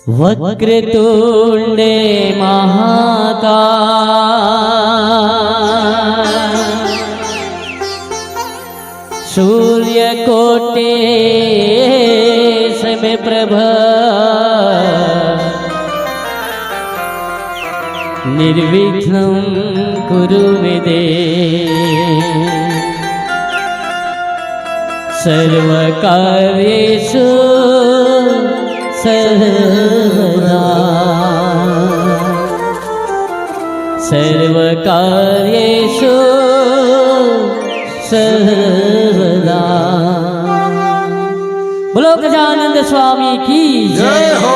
वक्रतुंडे महाकाय सूर्यकोटि समप्रभ निर्विघ्नं कुरु मे देव सर्वकार्येषु सर्वदा सर्वकार्येषु सर्वदा। बोलो गजानंद स्वामी की जय हो।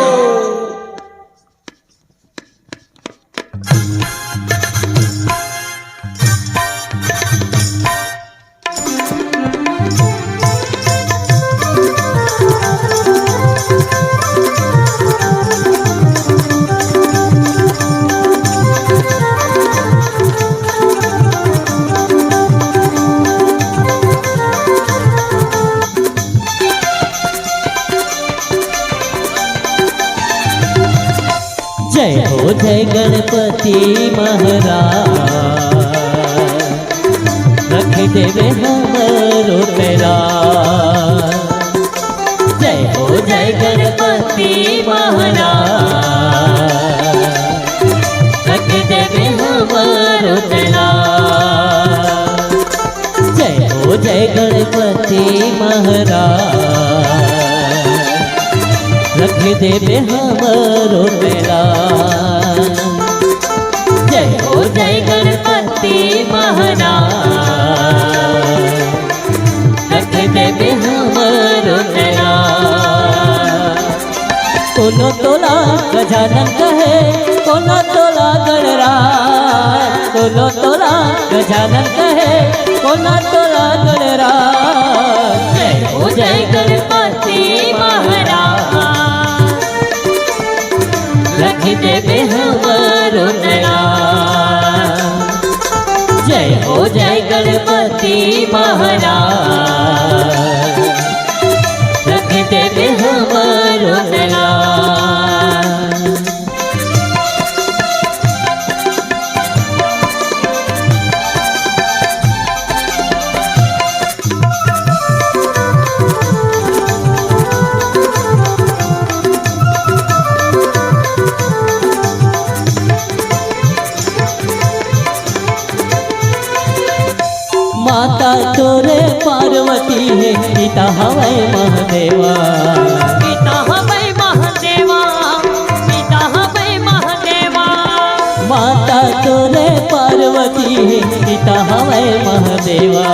जय हो जय गणपति महाराज रख देवे हमरो पैराज। जय हो जय गणपति महाराज रख देवे हमरो पैराज। जय हो जय गणपति महाराज रख देवे हमरो पैराज। जय हो जय गणपति महाराज रख देवे हमरो पैराज। कोनो तोला गजानन कहे कोनो तोला गणराज। कोनो तोला गजानन कहे कोनो तोला गणराज। जय हो जय गणपति महाराज रख देवे हमरो पैराज। जय हो जय गणपति महाराज रख देवे हमरो पैराज। माता तोरे पार्वती है पिता हवै महादेवा। पिता हवै महादेवा पिता हवै महादेवा। माता तोरे पार्वती है पिता हवै महादेवा।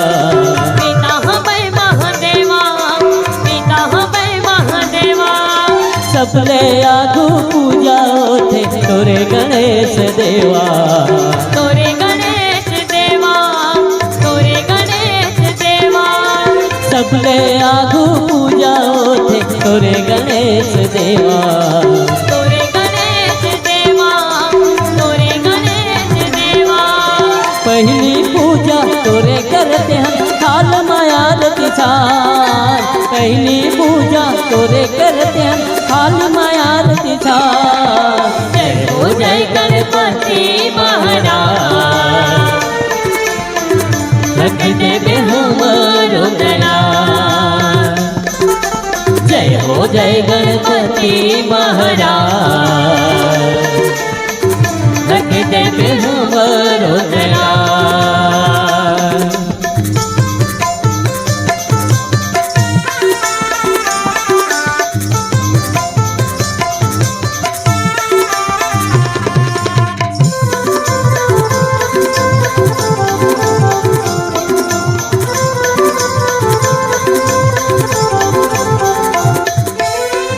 पिता हवै महादेवा पिता हवै महादेवा। सबले आगू पूजा होते तोरे गणेश देवा। तोरे गणेश देवा तोरे गणेश देवा। सबले आगू पूजा होते तोरे गणेश देवा। तोरे गणेश देवा तोरे गणेश देवा। पहली पूजा तोरे करते हैं थाल मायार किसान। पहली पूजा तोरे करते हैं थाल मायार किसान। जय हो जय गणपति महाराज रख देवे हमरो पैराज। जय हो जय गणपति महाराज रख देवे हमरो पैराज।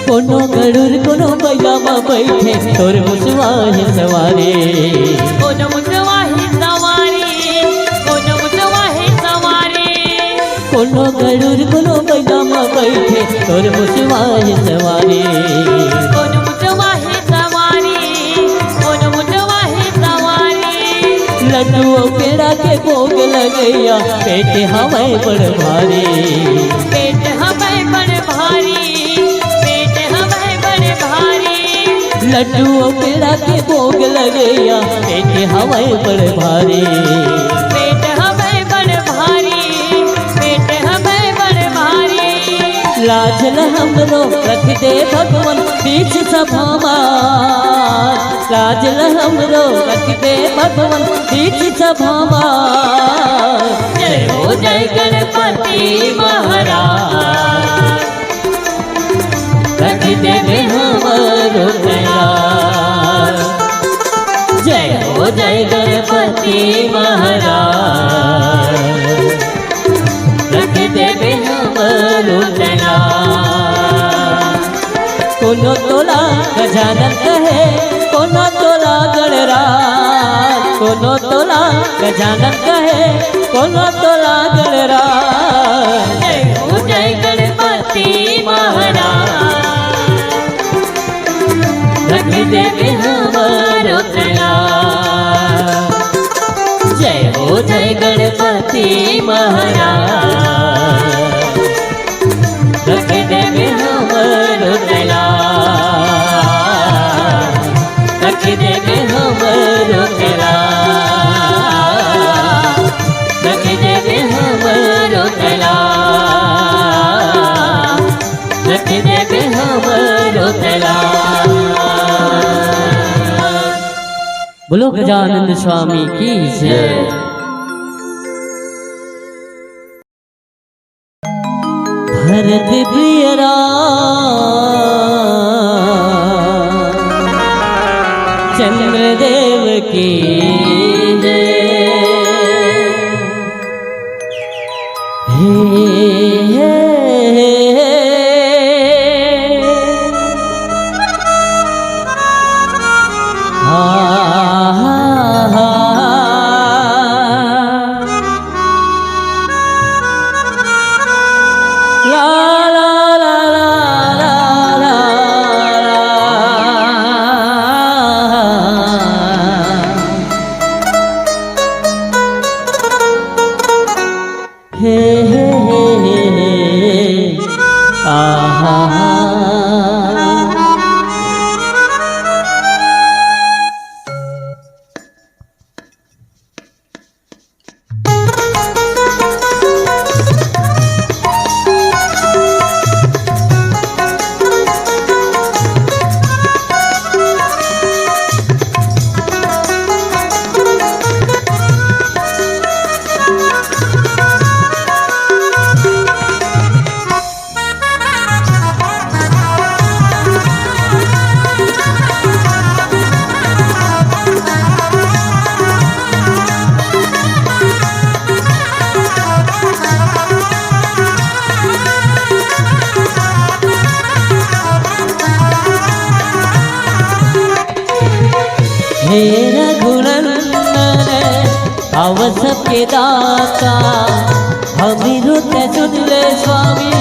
कोनो गरुड़ कोनो बैला में बैठे तोर मुसवाही सवारी। कोनो मुसवाही सवारी कोनो मुसवाही सवारी। कोनो गरुड़ कोनो बैला में बैठे तोर मुसवाही सवारी। कोनो मुसवाही सवारी कोनो मुसवाही सवारी। लड्डुओं पेड़ा के भोग लगैया पेट हमें बड़ भारी। पेट हमें बड़ भारी पेट हमें बड़ भारी। लड्डू पेड़ा के भोग लगैया पेट हवाए बड़े भारी पेट हमें बड़ भारी, पेट हमें बड़ भारी। लाज न हमरो रख दे भगवान बीच सभा मार, लाज न हमरो रख दे भगवान बीच सभा मार। जय हो जय गणपति महाराज, रख दे हमरो दयाल। जय हो जय गणपति महाराज, रख दे हमरो दयाल। कोनो तोला गजानन कहे, कोनो तोला गणराज, कोनो तोला गजानन कहे, कोनो तोला गणराज। जय हो जय गणपति महाराज, रख दे हमरो दयाल। जय हो जय गणपति महाराज, रख दे हमरो दयाल। रख दे हमरो दयाल, रख दे हमरो दयाल, रख दे हमरो दयाल। बोलो गजानंद स्वामी की जय। भरत प्रिय चंद्रदेव की जय। हे हे रघुनंदन अवस के दाता, अमिरुत सुन ले स्वामी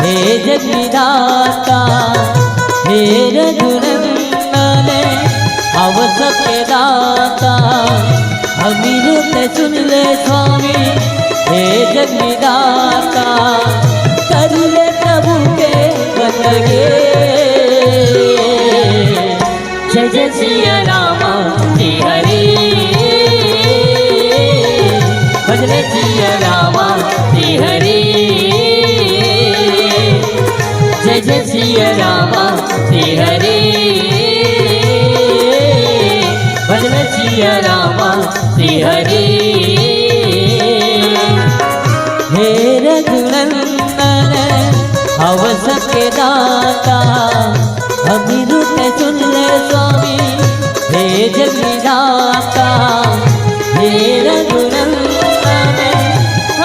हे जगदाता। हे रघुनंदन अवस के दाता, अमिरुत सुन ले स्वामी हे जगदाता। कर ले प्रभु के बंदगे, जय जय सिया राम श्री हरि। भजने सिया राम श्री हरि, जय जय सिया राम श्री हरि। भजने सिया राम श्री हरि। हे रघुनंदन अवस के दाता, अमिरुत सुन ले स्वामी हे जगदाता। हे रघुनंदन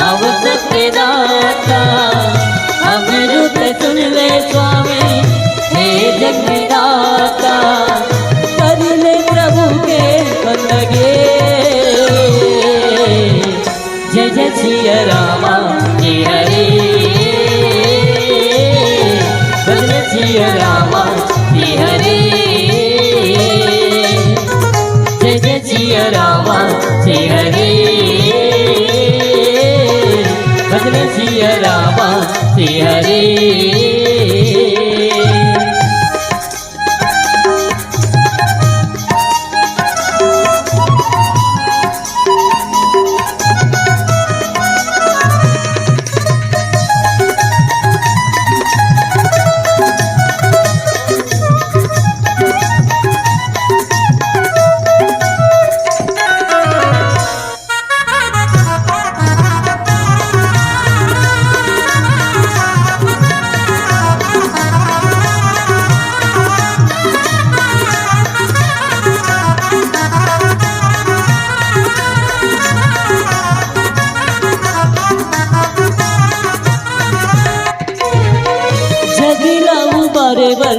अवस के दाता, अमिरुत सुन ले स्वामी हे जगदाता। कर ले प्रभु के बंदगे, जय जय सिया राम श्री हरि। भजन सिया राम श्री हरि, जय जय सिया राम श्री हरि। भजन सिया राम श्री हरि।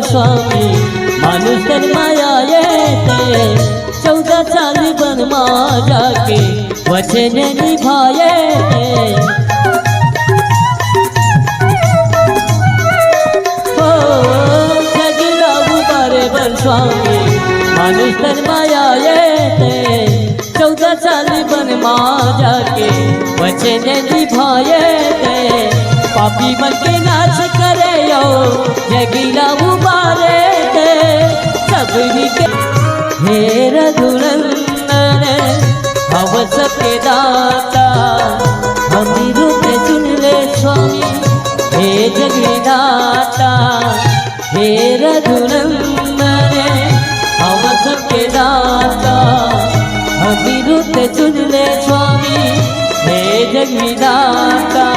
स्वामी माणूस तर माया येते 14 साली वनमा जाके वचन निभाये हो जगला उबारे बल स्वामी माणूस तर माया येते 14 साली वनमा जाके वचन निभाये पापी मन के नाच करे यो जगीला उबारे दे सबरी के हे रघुनंदन हवस के दाता हमी रूप चुन ले स्वामी हे जगन्नाथा हे रघुनंदन हवस के दाता हमी रूप चुन ले स्वामी हे जगन्नाथा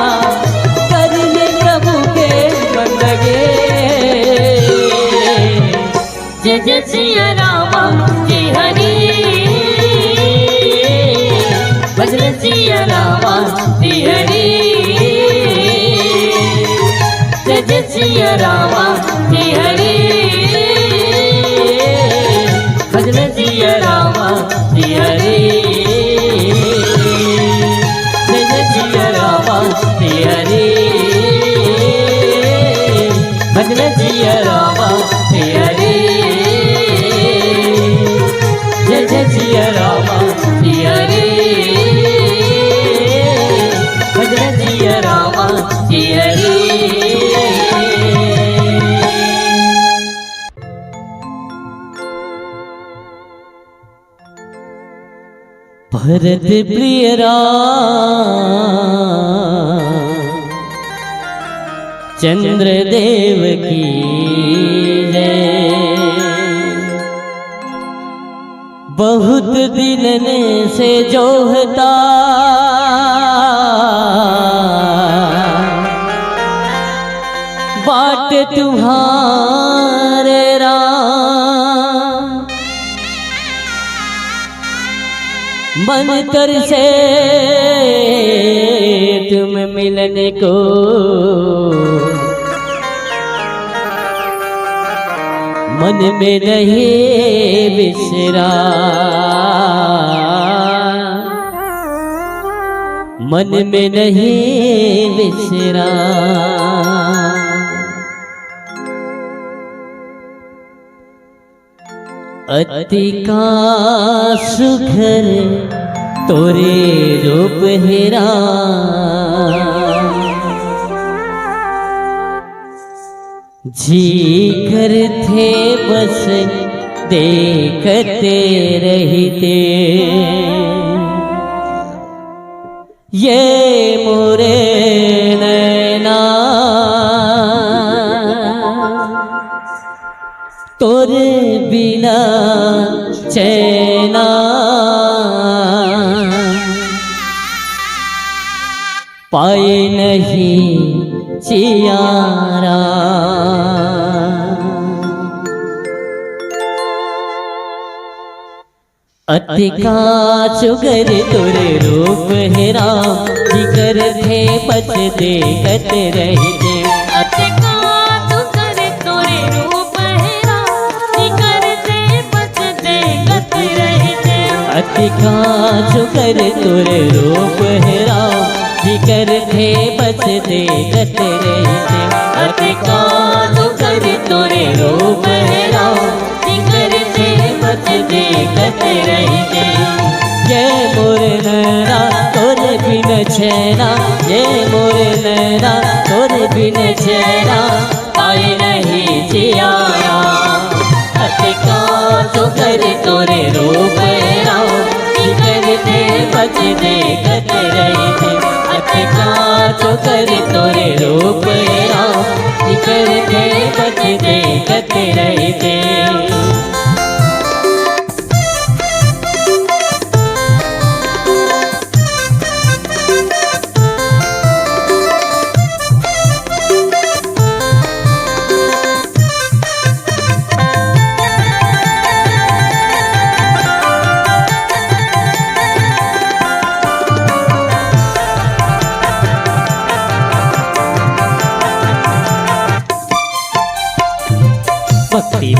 जय जय सिया राम जी हरि भजन सिया राम जी हरि जय जय सिया राम जी हरि भजन सिया राम जी हरि जय जय सिया राम जी हरि भजन सिया राम जी हरि जय जय सिया राम जी हरि भजन सिया राम जी हरि भरत प्रिय चंद्रदेव की जय बहुत दिलने से जोहता बाट तुम्हारे राम मन कर से तुम मिलने को मन में नहीं बिसरा मन में नहीं बिसरा अति का सुघर तोरे रूप हेरा जी कर थे बस देखते रहते ये मोरे नैना तोरे बिना चैना पाए नहीं चियारा अति का चुगर तोरे रूप हेरा जिगर थे बच देखत रहते अति का चुगर तोरे रूप हेरा जिगर थे बच देखत रहते अति का चुगर तोरे रूप हेरा जिगर थे बच देखत रहते अति का चुगर तोरे रूप हेरा जिगर थे बच देखत रहते ये मोरे नैना तोरे बिन छेना ये मोरे नैना तोरे बिन छेना पाए नहीं जियारा अति का चुगर तोरे रूप हेरा जिगर थे बच देखत रहते अति का चुगर तोरे रूप हेरा जिगर थे बच देखत रहते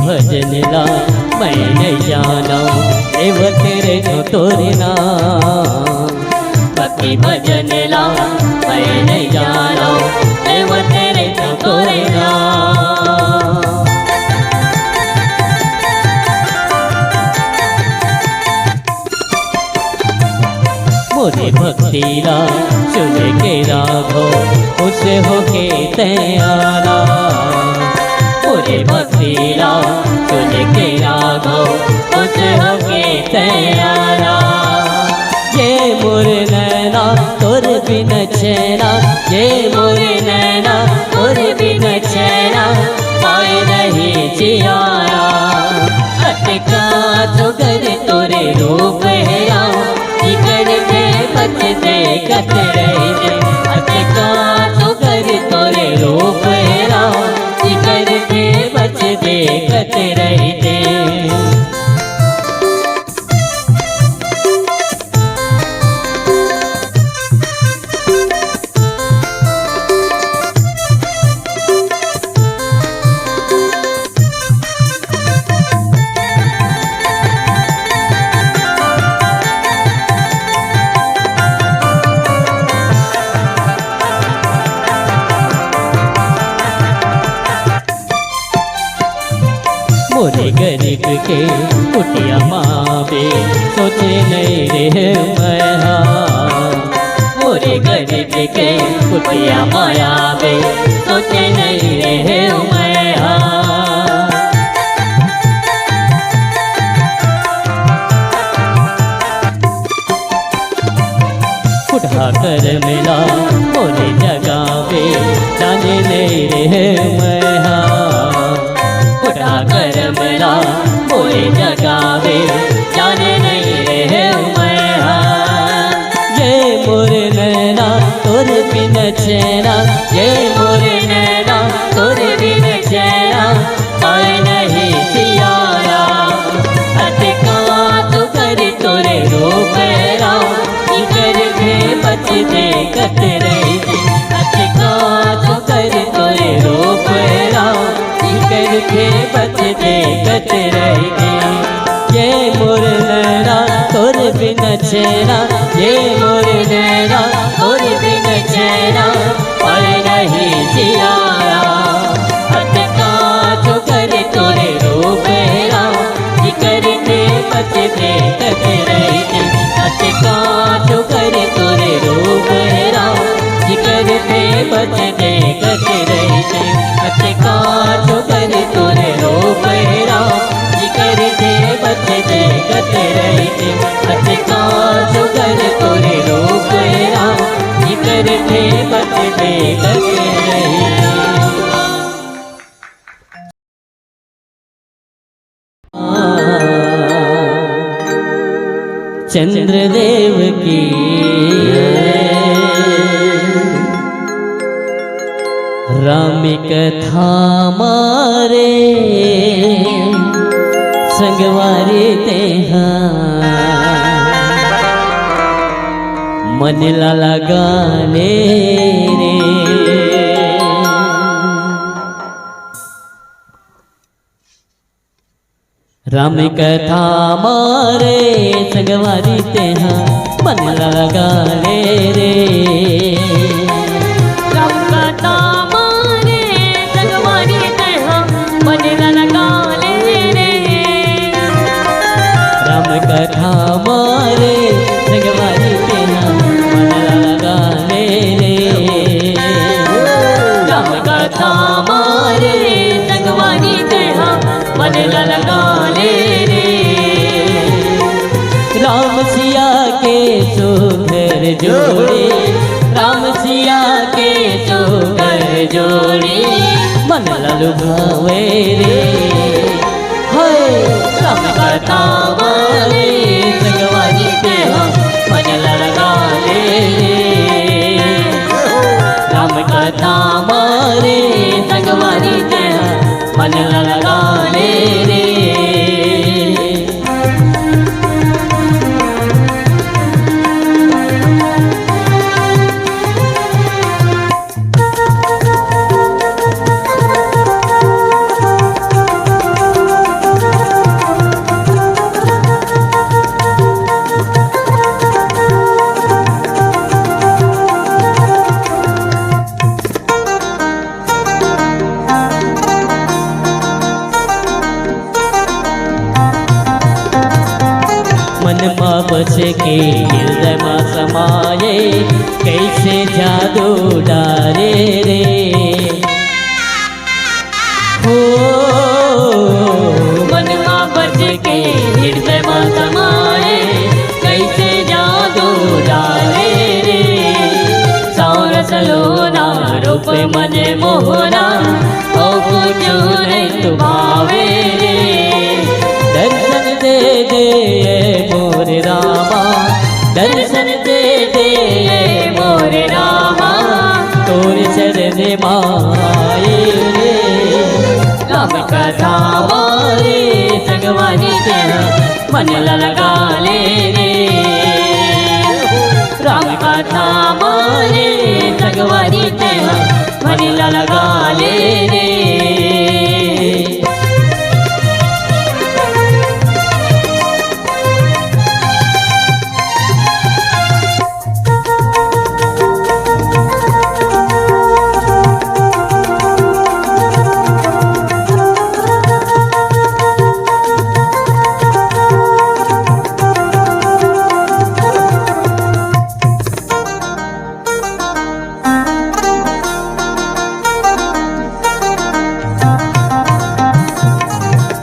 भजन ला मैं नहीं जाना देव तेरे को तोड़ना भक्ति भजन ला मैं नहीं जाना देव तेरे को तोड़ना मोरी भक्ति ला सुन के राघो खुश होके तैयारा मोरी भक्ति ला सुन के राघो खुश होके तैयारा ये मोर नैना तोर बिन चैना ये मोर नैना तोर बिन चैना पाए नहीं जियारा अटका तो कर तोरे रूप है जिगर के बच दे कत रही दे अटका तो कर तोरे रूप है जिगर के बच दे कत रही दे मोरे गरीब के कुटिया मावे सोचे नहीं रे मैं मोरे गरीब के कुटिया मायावे सोचे नहीं रे मैं उठा कर मिला मोरे जगावे जाने नहीं रे मैं कर मिला मोरे जगावे जाने नहीं रहे मैं ये मोरे नैना तोर बिन चैना ये मोरे नैना तोर बिन चैना पाए नहीं जियारा अटका तो कर तोरे रूप कर के बच दे कत रही दे अटका तो कर तोरे रूप करके बच दे कत रही दे ये मोर नैना तोर बिन चैना ये मोर नैना तोर बिन चैना पाए नहीं जियारा अटका तो कर तोरे रूप करके बच दे कत रही दे अटका तो कर तोरे रूप करके बच दे कत रही दे अटका तो कर तोरे रूप करके बच दे कत रही दे अटका तो कर तोरे रूप करके बच दे कत रही चंद्रदेव की राम कथा मारे संगवारी तेहा मन लाला गाने रे राम कथा मारे संगवारी तेहा मन लाला गाने रे राम कथा मारे संगवारी तेहा मन लाला गाने रे राम कथा मारे संगवारी तेहा मन लाला गाने रे राम कथा मारे संगवारी तेहा मन लाला गाने रे राम सिया के सुंदर जोड़े राम सिया के सुंदर जोड़ी मन लालू भावे रे हाय राम कथा मारे संगवारी तेहा मन लाला गाने रे राम कथा मारे संगवारी तेहा मन लाला गाने रे मन में बस के हृदय में समाये कैसे जादू डारे रे हो मन में बस के हृदय में समाये कैसे जादू डाले रे सारस लोना रूप मन मोहना ओ कुछ नहीं तू भावे रे दर्शन दे दे मोर रामा दर्शन दे दे मोर रामा तोर चरण माए रे राम कथा मारे जगवानी तेरा मन लगा ले रे राम कथा मारे जगवानी तेरा मन लगा ले रे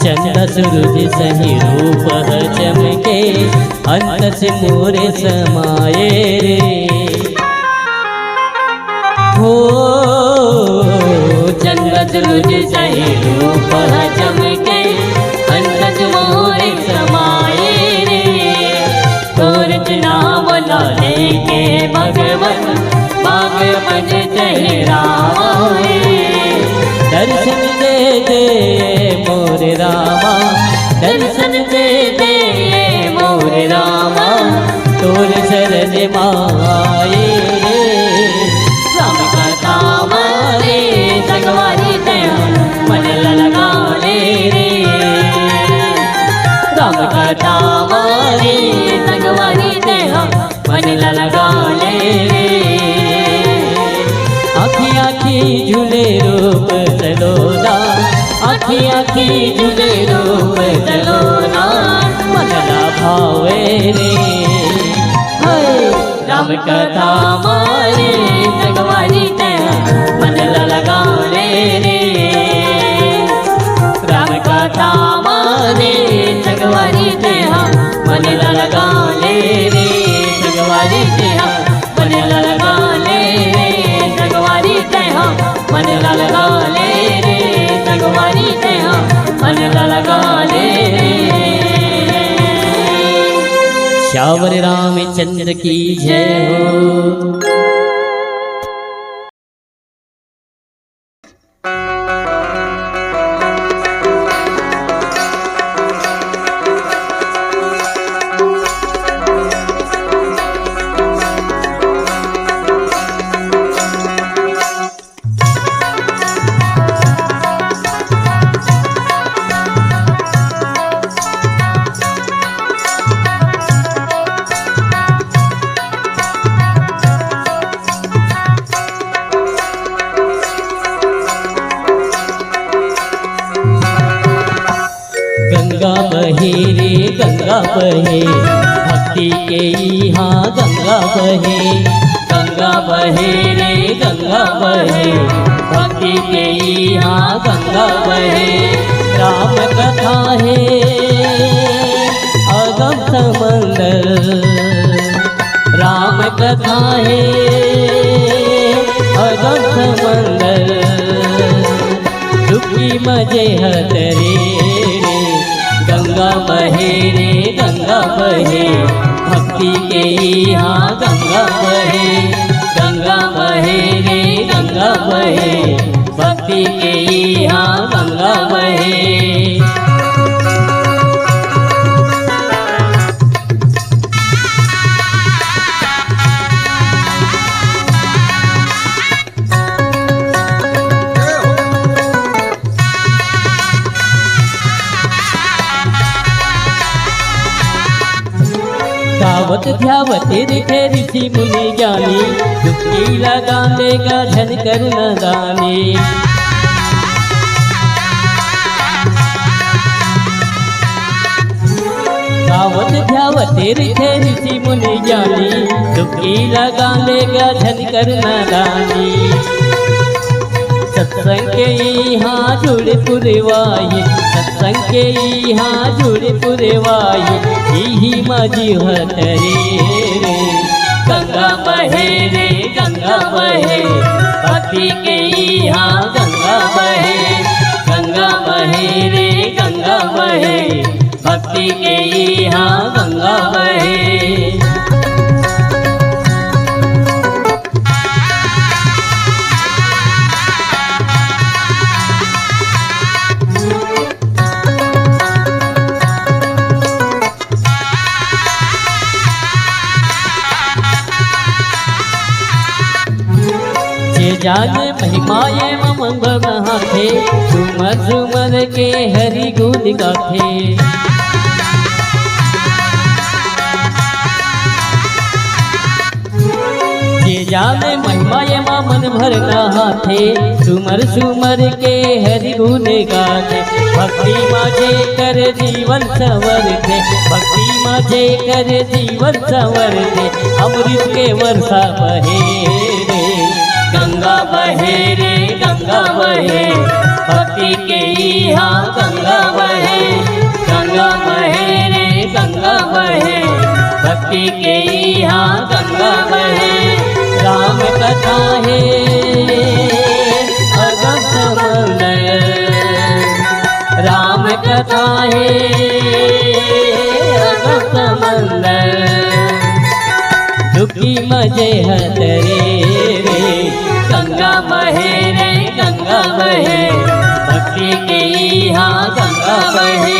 चंद सूरज सही रूप चमके अंत से मोरे समाये रे हो चंद सूरज सही रूप चमके अंत मोरे समाये रे तोर नाम लेके भगवन भगवन चेहराए दर्शन दे दे मोर रामा दर्शन दे दे मोर रामा तोर शरण माए रे राम कथा मारे जगवानी तेरा मन लगा ले रे राम कथा मारे जगवानी तेरा मन लगा ले रे आखी आखी झूले रूप चलोना आखी आखी झूले रूप चलोना मनला भावे रे हाय राम कथा मारे जगवानी तेरा मन लगा ले रे राम कथा मारे जगवानी तेरा मन लगा ले रे जगवानी तेरा मन लगा ले रे जगवानी तेरा मन लगा ले रे जगवानी तेरा मन लगा ले रे श्यावर रामचंद्र की जय हो। गंगा बहे रे गंगा बहे भक्ति के यहाँ गंगा बहे गंगा बहे रे गंगा बहे भक्ति के यहाँ गंगा बहे राम कथा है अगम समंदर राम कथा है अगम समंदर दुखी मजे हतरे गंगा बहे रे गंगा बहे भक्ति के यहाँ गंगा बहे गंगा बहे रे गंगा बहे भक्ति के यहाँ गंगा बहे गावत ध्यावत रिठे ऋषि मुनि ज्ञानी डुबकी लगाने का धन करुणा दानी धावत ध्यावत ऋषि ऋषि मुनि ज्ञानी डुबकी लगा लेगा झनकर नादानी सत्संग के यहाँ जुड़ पुरवाई सत्संग के यहाँ जुड़ पुरवाई यही माझी हतरे रे गंगा बहे रे गंगा बहे भक्ति के यहाँ गंगा बहे गंगा बहे रे गंगा बहे भक्ति के यहाँ गंगा बहे जान महिमाए मंगल हाथे झूमर झूमर के हरि गुण गाथे ये जाने महिमाए मन भर हाथे झूमर झूमर के हरि गुण गाथे भक्ति माझे कर जीवन संवर थे भक्ति माझे कर जीवन संवर थे अमृत के वर्षा बहे रे गंगा बहे रे गंगा बहे भक्ति के यहाँ गंगा बहे गंगा बहे रे गंगा बहे भक्ति के यहाँ गंगा बहे राम कथा है अगम समंदर राम कथा है अगम समंदर दुखी मजे हतरे रे गंगा बहे रे गंगा बहे भक्ति के यहाँ गंगा बहे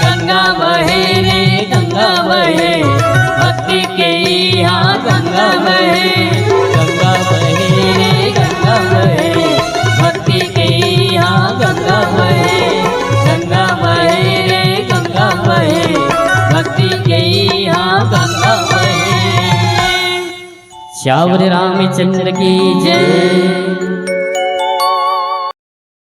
गंगा बहे रे गंगा बहे भक्ति के यहाँ गंगा बहे गंगा बहे रे गंगा बहे भक्ति के यहाँ गंगा बहे गंगा बहे रे गंगा बहे भक्ति के यहाँ गंगा बहे श्यावर रामचंद्र की जय।